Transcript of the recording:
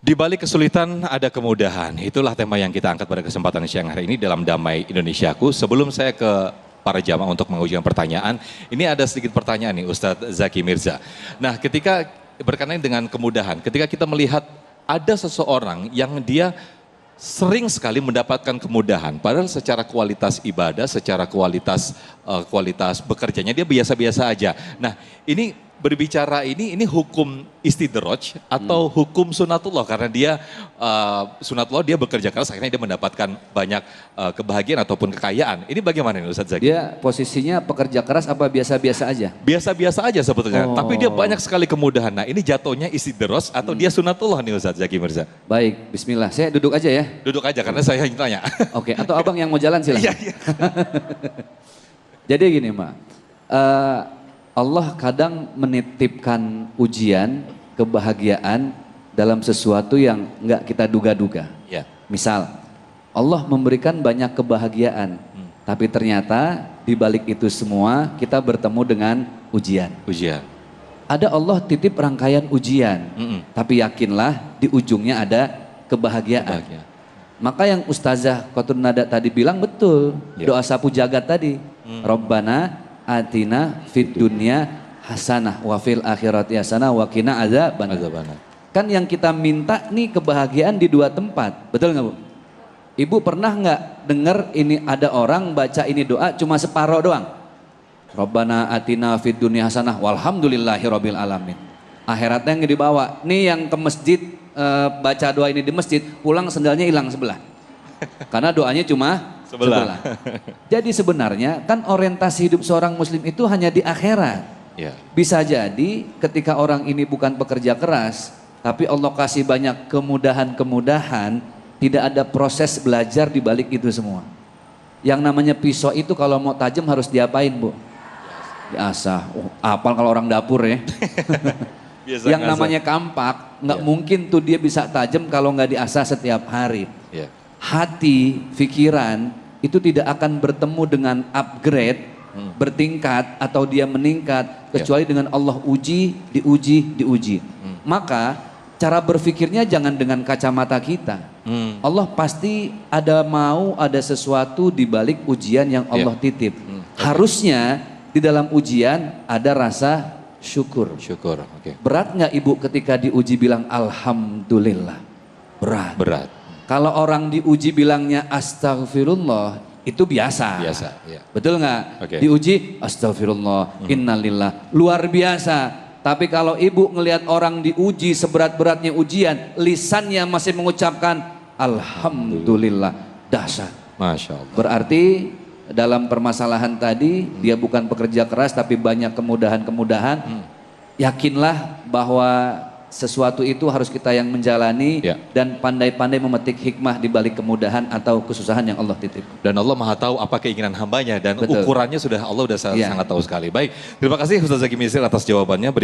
Di balik kesulitan ada kemudahan. Itulah tema yang kita angkat pada kesempatan siang hari ini dalam Damai Indonesiaku. Sebelum saya ke para jamaah untuk mengujikan pertanyaan, ini ada sedikit pertanyaan nih Ustadz Zaki Mirza. Nah, ketika berkenaan dengan kemudahan, ketika kita melihat ada seseorang yang dia sering sekali mendapatkan kemudahan, padahal secara kualitas ibadah, secara kualitas bekerjanya dia biasa-biasa aja. Nah, ini berbicara ini hukum istidroj atau hukum sunatullah, karena dia sunatullah dia bekerja keras akhirnya dia mendapatkan banyak kebahagiaan ataupun kekayaan. Ini bagaimana nih Ustadz Zaki? Dia posisinya pekerja keras apa biasa-biasa aja? Biasa-biasa aja sebetulnya, tapi dia banyak sekali kemudahan. Nah, ini jatuhnya istidroj atau dia sunatullah nih Ustadz Zaki Mirza? Baik, bismillah. Saya duduk aja ya. Duduk aja karena saya yang tanya. Oke, atau abang yang mau jalan silahkan. Iya, iya. Jadi gini Mak, Allah kadang menitipkan ujian, kebahagiaan dalam sesuatu yang nggak kita duga-duga. Ya. Misal, Allah memberikan banyak kebahagiaan, tapi ternyata di balik itu semua kita bertemu dengan ujian. Ujian. Ada Allah titip rangkaian ujian, tapi yakinlah di ujungnya ada kebahagiaan. Maka yang Ustazah Qotun Nada tadi bilang betul, doa sapu jagat tadi. Rabbana atina fid dunya hasanah wa fil akhirati hasanah wa qina adzabannar. Kan yang kita minta nih kebahagiaan di dua tempat, betul nggak Bu? Ibu pernah nggak dengar ini ada orang baca ini doa cuma separoh doang? Rabbana atina fid dunya hasanah walhamdulillahirabbil alamin. Akhiratnya yang dibawa. Nih yang ke masjid baca doa ini di masjid, pulang sendalnya hilang sebelah. Karena doanya cuma sebelah. Jadi sebenarnya kan orientasi hidup seorang muslim itu hanya di akhirat. Ya. Bisa jadi ketika orang ini bukan pekerja keras, tapi Allah kasih banyak kemudahan-kemudahan, tidak ada proses belajar di balik itu semua. Yang namanya pisau itu kalau mau tajam harus diapain Bu? Diasah. Apal kalau orang dapur ya. Yang namanya kampak, nggak mungkin tuh dia bisa tajam kalau nggak diasah setiap hari. Ya. Hati, pikiran itu tidak akan bertemu dengan upgrade, bertingkat atau dia meningkat kecuali dengan Allah diuji. Maka cara berpikirnya jangan dengan kacamata kita. Allah pasti ada sesuatu di balik ujian yang Allah titip. Harusnya di dalam ujian ada rasa syukur. Syukur, oke. Berat nggak Ibu ketika diuji bilang alhamdulillah? Berat. Kalau orang diuji bilangnya astagfirullah, itu biasa. Biasa, ya. Betul nggak? Okay. Diuji astagfirullah, innalillah, luar biasa. Tapi kalau ibu ngelihat orang diuji seberat-beratnya ujian, lisannya masih mengucapkan alhamdulillah, dahsyat. Masya Allah. Berarti dalam permasalahan tadi, dia bukan pekerja keras tapi banyak kemudahan-kemudahan. Yakinlah bahwa sesuatu itu harus kita yang menjalani dan pandai-pandai memetik hikmah di balik kemudahan atau kesusahan yang Allah titip. Dan Allah Maha tahu apa keinginan hambanya dan ukurannya sudah Allah sudah sangat tahu sekali. Baik, terima kasih Ustaz Zaki Mirza atas jawabannya.